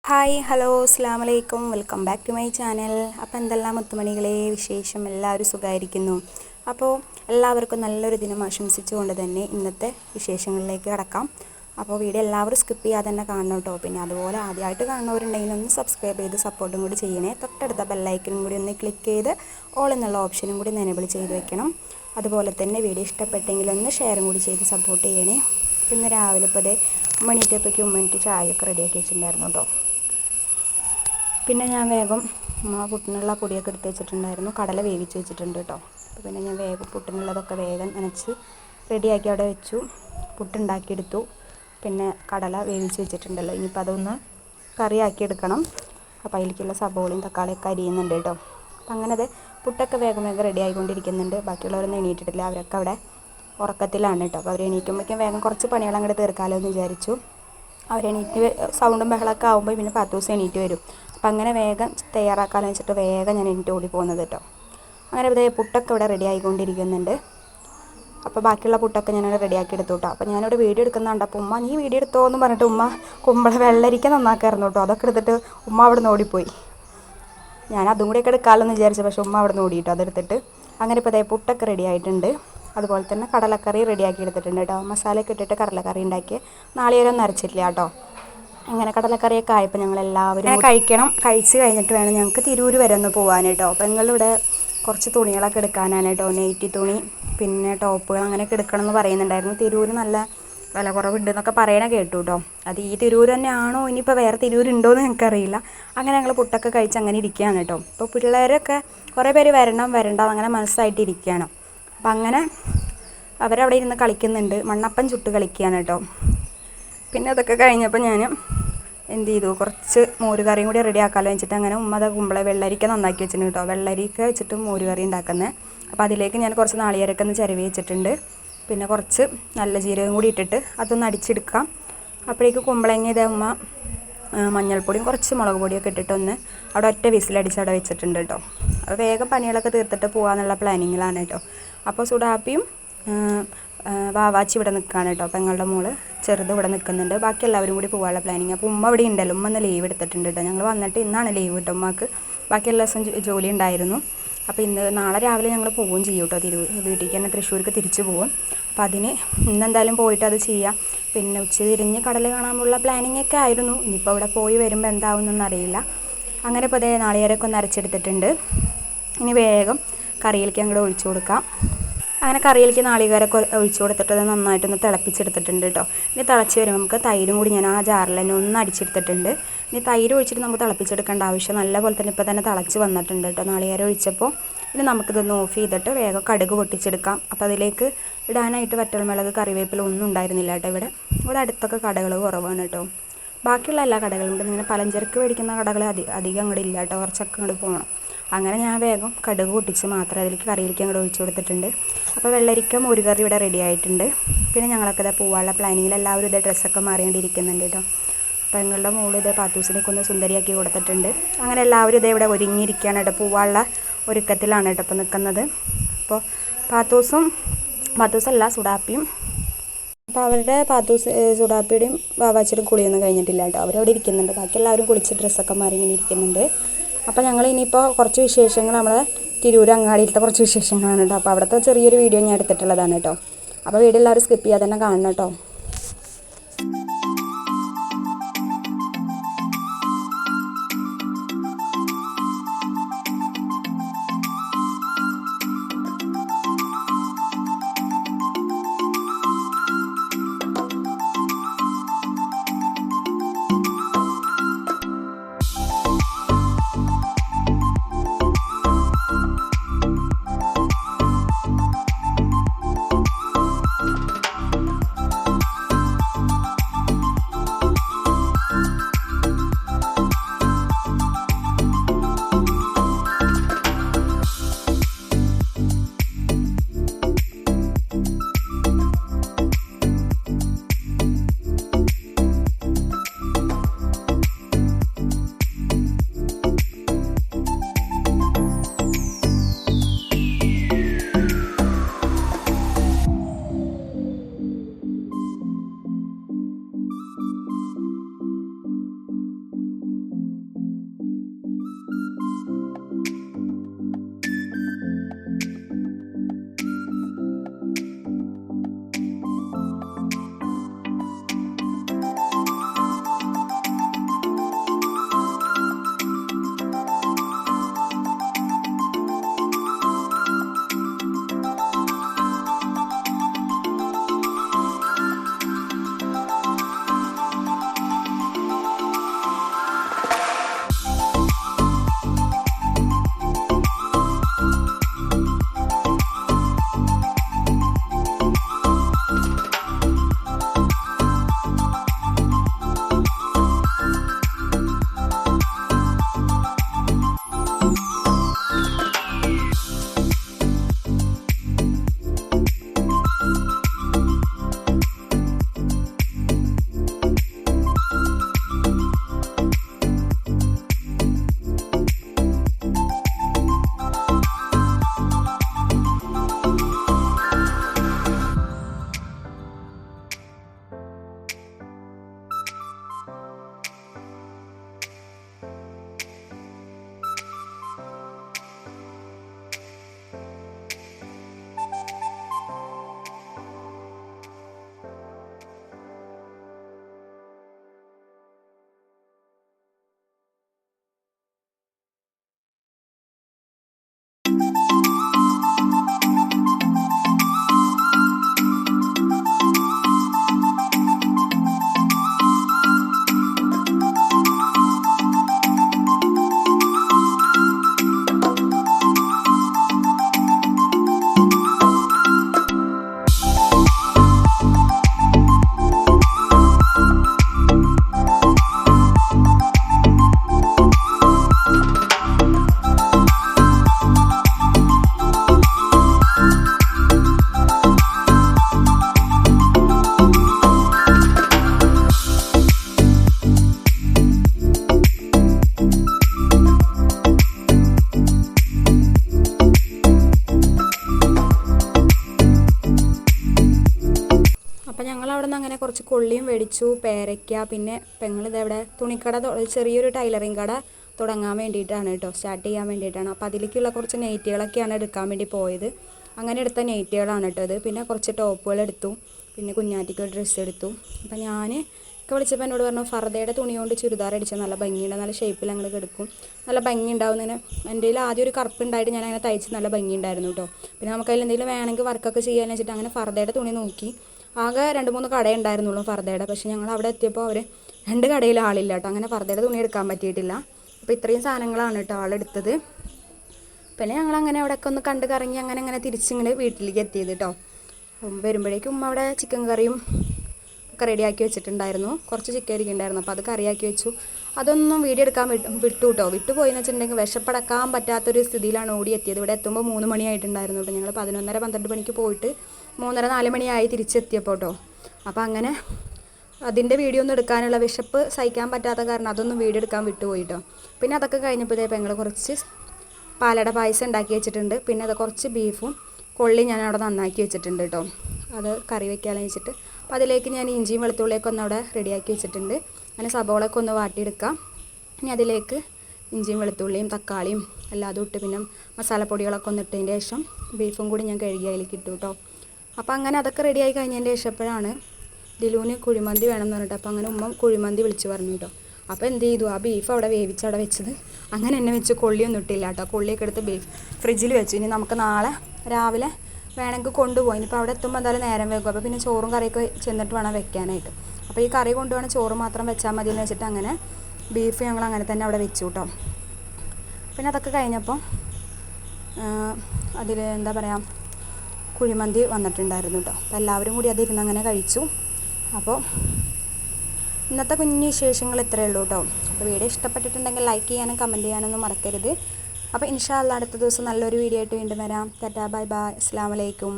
Hi hello അസ്സലാമു അലൈക്കും welcome back to my channel. അപ്പോൾ എന്തെല്ലാം മുത്തുമണികളെ വിശേഷം, എല്ലാവരും സുഖമായിരിക്കുന്നു. അപ്പോൾ എല്ലാവർക്കും നല്ലൊരു ദിനം ആശംസിച്ചുകൊണ്ട് തന്നെ ഇന്നത്തെ വിശേഷങ്ങളിലേക്ക് കടക്കാം. അപ്പോൾ വീഡിയോ എല്ലാവരും സ്കിപ്പ് ചെയ്യാതെ തന്നെ കാണണം കേട്ടോ. പിന്നെ അതുപോലെ ആദ്യമായിട്ട് കാണുന്നവരുണ്ടെങ്കിൽ ഒന്ന് സബ്സ്ക്രൈബ് ചെയ്ത് സപ്പോർട്ടും കൂടി ചെയ്യണേ. തൊട്ടടുത്ത ബെല്ലൈക്കനും കൂടി ഒന്ന് ക്ലിക്ക് ചെയ്ത് ഓൾ എന്നുള്ള ഓപ്ഷനും കൂടി എനേബിൾ ചെയ്ത് വെക്കണം. അതുപോലെ തന്നെ വീഡിയോ ഇഷ്ടപ്പെട്ടെങ്കിൽ ഒന്ന് ഷെയറും കൂടി ചെയ്ത് സപ്പോർട്ട് ചെയ്യണേ. പിന്നെ രാവിലെ ഇപ്പോൾ ഉമ്മണീറ്റപ്പോഴേക്കും ഉമ്മണിട്ട് ചായയൊക്കെ റെഡിയാക്കി വെച്ചിട്ടുണ്ടായിരുന്നു കേട്ടോ. പിന്നെ ഞാൻ വേഗം പുട്ടിനുള്ള പൊടിയൊക്കെ എടുത്ത് വെച്ചിട്ടുണ്ടായിരുന്നു. കടല വേവിച്ച് വെച്ചിട്ടുണ്ട് കേട്ടോ. അപ്പോൾ പിന്നെ ഞാൻ വേഗം പുട്ടിനുള്ളതൊക്കെ വേഗം നനച്ച് റെഡിയാക്കി അവിടെ വെച്ചു. പുട്ടുണ്ടാക്കിയെടുത്തു. പിന്നെ കടല വേവിച്ച് വെച്ചിട്ടുണ്ടല്ലോ, ഇനിയിപ്പോൾ അതൊന്ന് കറിയാക്കി എടുക്കണം. അപ്പോൾ അതിലേക്കുള്ള സബോളയും തക്കാളിയൊക്കെ അരിയുന്നുണ്ട് കേട്ടോ. അപ്പം അങ്ങനെ അത് പുട്ടൊക്കെ വേഗം റെഡി ആയിക്കൊണ്ടിരിക്കുന്നുണ്ട്. ബാക്കിയുള്ളവരൊന്നും എണീറ്റിട്ടില്ല, അവരൊക്കെ അവിടെ ഉറക്കത്തിലാണ് കേട്ടോ. അപ്പോൾ അവർ എണീറ്റുമ്പോഴേക്കും വേഗം കുറച്ച് പണികൾ അങ്ങോട്ട് തീർക്കാമല്ലോ എന്ന് വിചാരിച്ചു. അവരെണീറ്റ് സൗണ്ടും ബഹളമൊക്കെ ആകുമ്പോൾ പിന്നെ 10 ദിവസം എണീറ്റ് വരും. അപ്പം അങ്ങനെ വേഗം തയ്യാറാക്കാമെന്ന് വെച്ചിട്ട് വേഗം ഞാൻ എണീറ്റ് ഓടി പോകുന്നത് കേട്ടോ. അങ്ങനെ ഇതേ പുട്ടൊക്കെ ഇവിടെ റെഡി ആയിക്കൊണ്ടിരിക്കുന്നുണ്ട്. അപ്പോൾ ബാക്കിയുള്ള പുട്ടൊക്കെ ഞാനിവിടെ റെഡിയാക്കി എടുത്തു കേട്ടോ. അപ്പോൾ ഞാനിവിടെ വീഡിയോ എടുക്കുന്നുണ്ട്. അപ്പോൾ ഉമ്മ നീ വീഡിയോ എടുത്തോ എന്ന് പറഞ്ഞിട്ട് ഉമ്മ വെള്ളരിക്ക നന്നാക്കായിരുന്നു കേട്ടോ. അതൊക്കെ എടുത്തിട്ട് ഉമ്മ അവിടെ നിന്ന് ഓടിപ്പോയി. ഞാൻ അതും കൂടിയൊക്കെ എടുക്കാമല്ലോ എന്ന് വിചാരിച്ചു, പക്ഷേ ഉമ്മ അവിടെ നിന്ന് ഓടിയിട്ടോ അതെടുത്തിട്ട്. അങ്ങനെ ഇപ്പോൾ പുട്ടൊക്കെ റെഡി ആയിട്ടുണ്ട്. അതുപോലെ തന്നെ കടലക്കറി റെഡിയാക്കി എടുത്തിട്ടുണ്ട് കേട്ടോ. മസാലയൊക്കെ ഇട്ടിട്ട് കടലക്കറി ഉണ്ടാക്കി, നാളികേരം അരച്ചിട്ടില്ല കേട്ടോ. അങ്ങനെ കടലക്കറിയൊക്കെ ആയപ്പോൾ ഞങ്ങളെല്ലാവരും കഴിക്കണം. കഴിച്ച് കഴിഞ്ഞിട്ട് വേണം ഞങ്ങൾക്ക് തിരൂർ വരെ ഒന്ന് പോകാൻ കേട്ടോ. അപ്പോൾ ഞങ്ങളിവിടെ കുറച്ച് തുണികളൊക്കെ എടുക്കാനാണ് കേട്ടോ. നെയ്റ്റി തുണി പിന്നെ ടോപ്പുകൾ അങ്ങനെയൊക്കെ എടുക്കണം എന്ന് പറയുന്നുണ്ടായിരുന്നു. തിരൂർ നല്ല വില കുറവുണ്ട് എന്നൊക്കെ പറയണ കേട്ടു കേട്ടോ. അത് ഈ തിരൂർ തന്നെയാണോ ഇനിയിപ്പോൾ വേറെ തിരൂരുണ്ടോ എന്ന് ഞങ്ങൾക്കറിയില്ല. അങ്ങനെ ഞങ്ങൾ പുട്ടൊക്കെ കഴിച്ച് അങ്ങനെ ഇരിക്കുകയാണ് കേട്ടോ. ഇപ്പോൾ പിള്ളേരൊക്കെ കുറേ പേര് വരണം അങ്ങനെ മനസ്സായിട്ടിരിക്കുകയാണ്. അപ്പം അങ്ങനെ അവരവിടെ ഇരുന്ന് കളിക്കുന്നുണ്ട്, മണ്ണപ്പം ചുട്ട് കളിക്കുകയാണ് കേട്ടോ. പിന്നെ അതൊക്കെ കഴിഞ്ഞപ്പോൾ ഞാൻ എന്ത് ചെയ്തു, കുറച്ച് മോരുകറിയും കൂടി റെഡി ആക്കാമല്ലോ വെച്ചിട്ട് അങ്ങനെ ഉമ്മത വെള്ളരിക്ക നന്നാക്കി വെച്ചിട്ടുണ്ട് കേട്ടോ. വെള്ളരിക്ക വെച്ചിട്ട് മോരുകറി ഉണ്ടാക്കുന്നത്. അപ്പോൾ അതിലേക്ക് ഞാൻ കുറച്ച് നാളികേരമൊക്കെ ഒന്ന് ചിരവി വെച്ചിട്ടുണ്ട്. പിന്നെ കുറച്ച് നല്ല ജീരകം കൂടി ഇട്ടിട്ട് അതൊന്ന് അടിച്ചെടുക്കാം. അപ്പോഴേക്ക് കുമ്പളങ്ങ ഇതേ ഉമ്മ മഞ്ഞൾപ്പൊടിയും കുറച്ച് മുളക് പൊടിയൊക്കെ ഇട്ടിട്ടൊന്ന് അവിടെ ഒറ്റ വിസിലടിച്ച് അവിടെ വെച്ചിട്ടുണ്ട് കേട്ടോ. അപ്പോൾ വേഗം പണികളൊക്കെ തീർത്തിട്ട് പോകാമെന്നുള്ള പ്ലാനിങ്ങിലാണ് കേട്ടോ. അപ്പോൾ സുഡാപ്പിയും വാവാച്ചി ഇവിടെ നിൽക്കുകയാണ് കേട്ടോ. പെങ്ങളുടെ മോള് ചെറുത് ഇവിടെ നിൽക്കുന്നുണ്ട്. ബാക്കി എല്ലാവരും കൂടി പോകാനുള്ള പ്ലാനിങ്. അപ്പോൾ ഉമ്മ ഇവിടെ ഉണ്ടല്ലോ, ഉമ്മ ഒന്ന് ലീവ് എടുത്തിട്ടുണ്ട് കേട്ടോ. ഞങ്ങൾ വന്നിട്ട് ഇന്നാണ് ലീവ് കേട്ടോ. ഉമ്മക്ക് ബാക്കി എല്ലാ ദിവസം ജോലി ഉണ്ടായിരുന്നു. അപ്പോൾ നാളെ രാവിലെ ഞങ്ങൾ പോവുകയും ചെയ്യും കേട്ടോ. വീട്ടിലേക്ക് തന്നെ തൃശ്ശൂർക്ക് തിരിച്ചു പോകും. അപ്പോൾ അതിന് ഇന്നെന്തായാലും പോയിട്ട് അത് ചെയ്യാം. പിന്നെ ഉച്ച തിരിഞ്ഞ് കടൽ കാണാനുള്ള പ്ലാനിങ് ഒക്കെ ആയിരുന്നു. ഇനിയിപ്പോൾ അവിടെ പോയി വരുമ്പോൾ എന്താവുമെന്നൊന്നും അറിയില്ല. അങ്ങനെ ഇപ്പോൾ നാളികേരമൊക്കെ ഒന്ന് അരച്ചെടുത്തിട്ടുണ്ട്. ഇനി വേഗം കറിയിലേക്ക് അങ്ങോട്ട് ഒഴിച്ചു കൊടുക്കാം. അങ്ങനെ കറിയിലേക്ക് നാളികേരമൊക്കെ ഒഴിച്ചു കൊടുത്തിട്ട് അത് നന്നായിട്ടൊന്ന് തിളപ്പിച്ചെടുത്തിട്ടുണ്ട് കേട്ടോ. ഇനി തിളച്ച് വരുമ്പോൾ നമുക്ക് തൈരും കൂടി ഞാൻ ആ ജാറിൽ തന്നെ ഒന്ന് അടിച്ചെടുത്തിട്ടുണ്ട്. ഇനി തൈര് ഒഴിച്ചിട്ട് നമുക്ക് തിളപ്പിച്ചെടുക്കേണ്ട ആവശ്യം, നല്ലപോലെ തന്നെ ഇപ്പോൾ തന്നെ തിളച്ച് വന്നിട്ടുണ്ട് കേട്ടോ നാളികേരം ഒഴിച്ചപ്പോൾ. ഇനി നമുക്കിതൊന്ന് ഓഫ് ചെയ്തിട്ട് വേഗം കടുക് പൊട്ടിച്ചെടുക്കാം. അപ്പോൾ അതിലേക്ക് ഇടാനായിട്ട് വറ്റൽമുളക് കറിവേപ്പില ഒന്നും ഉണ്ടായിരുന്നില്ല കേട്ടോ. ഇവിടെ അടുത്തൊക്കെ കടകൾ കുറവാണ് കേട്ടോ. ബാക്കിയുള്ള എല്ലാ കടകളും ഉണ്ട്. ഇങ്ങനെ പലചരക്ക് മേടിക്കുന്ന കടകൾ അധികം അങ്ങോട്ട് ഇല്ല കേട്ടോ. കുറച്ചൊക്കെ അങ്ങോട്ട് പോകണം. അങ്ങനെ ഞാൻ വേഗം കടുക് പൊട്ടിച്ച് മാത്രം അതിലേക്ക് കറിയിലേക്ക് അങ്ങോട്ട് ഒഴിച്ചു കൊടുത്തിട്ടുണ്ട്. അപ്പോൾ വെള്ളരിക്ക മോരുകറി ഇവിടെ റെഡി ആയിട്ടുണ്ട്. പിന്നെ ഞങ്ങളൊക്കെ ഇതാ പോവാനുള്ള പ്ലാനിങ്ങിൽ എല്ലാവരും ഇതേ ഡ്രസ്സൊക്കെ മാറിക്കൊണ്ടിരിക്കുന്നുണ്ട് കേട്ടോ. അപ്പോൾ ഞങ്ങളുടെ മോള് ഇതേ പാത്തൂസിനൊക്കെ ഒന്ന് സുന്ദരിയാക്കി കൊടുത്തിട്ടുണ്ട്. അങ്ങനെ എല്ലാവരും ഇതേ ഇവിടെ ഒരുങ്ങിയിരിക്കുകയാണ് കേട്ടോ. പോവാനുള്ള ഒരുക്കത്തിലാണ് കേട്ടോ ഇപ്പോൾ നിൽക്കുന്നത്. അപ്പോൾ പാത്തൂസല്ല സുഡാപ്പിയും. അപ്പോൾ അവരുടെ സുഡാപ്പിയുടെയും വാവാച്ചിയുടെയും കുളിയൊന്നും കഴിഞ്ഞിട്ടില്ല കേട്ടോ. അവരവിടെ ഇരിക്കുന്നുണ്ട്. ബാക്കി എല്ലാവരും കുളിച്ച് ഡ്രസ്സൊക്കെ മാറി ഇങ്ങനെ ഇരിക്കുന്നുണ്ട്. അപ്പോൾ ഞങ്ങൾ ഇനിയിപ്പോൾ കുറച്ച് വിശേഷങ്ങൾ നമ്മളെ തിരൂർ അങ്ങാടിയിലത്തെ കുറച്ച് വിശേഷങ്ങളാണ് കേട്ടോ. അപ്പോൾ അവിടുത്തെ ചെറിയൊരു വീഡിയോ ഞാൻ എടുത്തിട്ടുള്ളതാണ് കേട്ടോ. അപ്പോൾ വീഡിയോ എല്ലാവരും സ്കിപ്പ് ചെയ്യാതെ തന്നെ കാണണം കേട്ടോ. നിന്ന് അങ്ങനെ കുറച്ച് കൊള്ളിയും മേടിച്ചു, പേരയ്ക്ക. പിന്നെ പെങ്ങളിതവിടെ തുണിക്കട, ചെറിയൊരു ടൈലറിങ് കട തുടങ്ങാൻ വേണ്ടിയിട്ടാണ് കേട്ടോ, സ്റ്റാർട്ട് ചെയ്യാൻ വേണ്ടിയിട്ടാണ്. അപ്പോൾ അതിലേക്കുള്ള കുറച്ച് നെയ്റ്റികളൊക്കെയാണ് എടുക്കാൻ വേണ്ടി പോയത്. അങ്ങനെ എടുത്ത നെയ്റ്റികളാണ് കേട്ടോ ഇത്. പിന്നെ കുറച്ച് ടോപ്പുകൾ എടുത്തു, പിന്നെ കുഞ്ഞാറ്റിക്ക് ഒരു ഡ്രസ്സ് എടുത്തു. അപ്പോൾ ഞാൻ ഒക്കെ വിളിച്ചപ്പോൾ എന്നോട് പറഞ്ഞു ഫർദയുടെ തുണി കൊണ്ട് ചുരിദാർ അടിച്ചാൽ നല്ല ഭംഗിയുണ്ട്, നല്ല ഷേപ്പിൽ അങ്ങനെ കിടക്കും, നല്ല ഭംഗി ഉണ്ടാവും. ഇങ്ങനെ എൻ്റെ കയ്യിൽ ആദ്യം ഒരു കറുപ്പ് ഉണ്ടായിട്ട് ഞാൻ അങ്ങനെ തയ്ച്ച് നല്ല ഭംഗി ഉണ്ടായിരുന്നു കേട്ടോ. പിന്നെ നമുക്കതിൽ എന്തെങ്കിലും വേണമെങ്കിൽ വർക്കൊക്കെ ചെയ്യാൻ വെച്ചിട്ട് അങ്ങനെ ഫർദയുടെ തുണി നോക്കി. ആകെ 2-3 കടയുണ്ടായിരുന്നുള്ളൂ ഫർദയുടെ. പക്ഷേ ഞങ്ങൾ അവിടെ എത്തിയപ്പോൾ അവർ 2 കടയിൽ ആളില്ല കേട്ടോ. അങ്ങനെ ഫർദയുടെ തുണി എടുക്കാൻ പറ്റിയിട്ടില്ല. അപ്പോൾ ഇത്രയും സാധനങ്ങളാണ് കേട്ടോ ആളെടുത്തത്. പിന്നെ ഞങ്ങളങ്ങനെ അവിടെയൊക്കെ ഒന്ന് കണ്ട് കറങ്ങി അങ്ങനെ തിരിച്ചിങ്ങനെ വീട്ടിലേക്ക് എത്തിയത് കേട്ടോ. വരുമ്പോഴേക്കും ഉമ്മ അവിടെ ചിക്കൻ കറിയും ഒക്കെ റെഡിയാക്കി വെച്ചിട്ടുണ്ടായിരുന്നു. കുറച്ച് ചിക്കൻ ഇരിക്കുന്നുണ്ടായിരുന്നു, അപ്പോൾ അത് കറിയാക്കി വെച്ചു. അതൊന്നും വീഡിയോ എടുക്കാൻ വിട്ടു കേട്ടോ. വിട്ടുപോയെന്ന് വെച്ചിട്ടുണ്ടെങ്കിൽ വിശപ്പടക്കാൻ പറ്റാത്തൊരു സ്ഥിതിയിലാണ് ഓടിയെത്തിയത്. ഇവിടെ എത്തുമ്പോൾ 3 മണിയായിട്ടുണ്ടായിരുന്നു കേട്ടോ. ഞങ്ങൾ 11:30-12 മണിക്ക് പോയിട്ട് 3:30-4 മണിയായി തിരിച്ചെത്തിയപ്പോൾ കേട്ടോ. അപ്പോൾ അങ്ങനെ അതിൻ്റെ വീഡിയോ ഒന്നും എടുക്കാനുള്ള വിശപ്പ് സഹിക്കാൻ പറ്റാത്ത കാരണം അതൊന്നും വീഡിയോ എടുക്കാൻ വിട്ടുപോയി കേട്ടോ. പിന്നെ അതൊക്കെ കഴിഞ്ഞപ്പോൾ ഞങ്ങൾ കുറച്ച് പാലട പായസം ഉണ്ടാക്കി വെച്ചിട്ടുണ്ട്. പിന്നെ അത് കുറച്ച് ബീഫും കൊള്ളി ഞാൻ അവിടെ നന്നാക്കി വെച്ചിട്ടുണ്ട് കേട്ടോ. അത് കറി വെക്കാമെന്ന് വെച്ചിട്ട്. അപ്പോൾ അതിലേക്ക് ഞാൻ ഇഞ്ചിയും വെളുത്തുള്ളിയൊക്കെ ഒന്ന് അവിടെ റെഡിയാക്കി വെച്ചിട്ടുണ്ട്. അങ്ങനെ സബോളയൊക്കെ ഒന്ന് വാട്ടിയെടുക്കാം. ഇനി അതിലേക്ക് ഇഞ്ചിയും വെളുത്തുള്ളിയും തക്കാളിയും എല്ലാതും ഇട്ട് പിന്നെ മസാലപ്പൊടികളൊക്കെ ഒന്ന് ഇട്ടതിന് ശേഷം ബീഫും കൂടി ഞാൻ കഴുകി അതിലേക്ക് ഇട്ടു കേട്ടോ. അപ്പോൾ അങ്ങനെ അതൊക്കെ റെഡിയായി കഴിഞ്ഞതിൻ്റെ ശേഷപ്പോഴാണ് ദിലൂന് കുഴിമന്തി വേണം എന്ന് പറഞ്ഞിട്ട്. അപ്പോൾ അങ്ങനെ ഉമ്മ കുഴിമന്തി വിളിച്ച് പറഞ്ഞു കേട്ടോ. അപ്പോൾ എന്ത് ചെയ്തു, ആ ബീഫ് അവിടെ വേവിച്ചവിടെ വെച്ചത് അങ്ങനെ എന്നെ വെച്ച് കൊള്ളിയൊന്നും ഇട്ടില്ല കേട്ടോ. കൊള്ളിയൊക്കെ എടുത്ത് ബീഫ് ഫ്രിഡ്ജിൽ വെച്ചു. ഇനി നമുക്ക് നാളെ രാവിലെ വേണമെങ്കിൽ കൊണ്ടുപോയി. ഇനിയിപ്പോൾ അവിടെ എത്തുമ്പോൾ എന്തായാലും നേരം വെക്കും. അപ്പോൾ പിന്നെ ചോറും കറിയൊക്കെ ചെന്നിട്ട് വേണം വെക്കാനായിട്ട്. അപ്പോൾ ഈ കറി കൊണ്ടുപോകണം, ചോറ് മാത്രം വെച്ചാൽ മതി എന്ന് വെച്ചിട്ട് അങ്ങനെ ബീഫ് ഞങ്ങൾ അങ്ങനെ തന്നെ അവിടെ വെച്ചു കേട്ടോ. പിന്നെ അതൊക്കെ കഴിഞ്ഞപ്പോൾ അതിൽ എന്താ പറയുക, കുഴിമന്തി വന്നിട്ടുണ്ടായിരുന്നു കേട്ടോ. അപ്പോൾ എല്ലാവരും കൂടി അതിരുന്ന് അങ്ങനെ കഴിച്ചു. അപ്പോൾ ഇന്നത്തെ കുഞ്ഞു വിശേഷങ്ങൾ ഇത്രയേ ഉള്ളൂ കേട്ടോ. അപ്പോൾ വീഡിയോ ഇഷ്ടപ്പെട്ടിട്ടുണ്ടെങ്കിൽ ലൈക്ക് ചെയ്യാനും കമൻറ്റ് ചെയ്യാനൊന്നും മറക്കരുത്. അപ്പോൾ ഇൻഷാ അല്ലാഹ് അടുത്ത ദിവസം നല്ലൊരു വീഡിയോ ആയിട്ട് വീണ്ടും വരാം. ടാറ്റാ ബൈ ബൈ, അസ്സലാമു അലൈക്കും.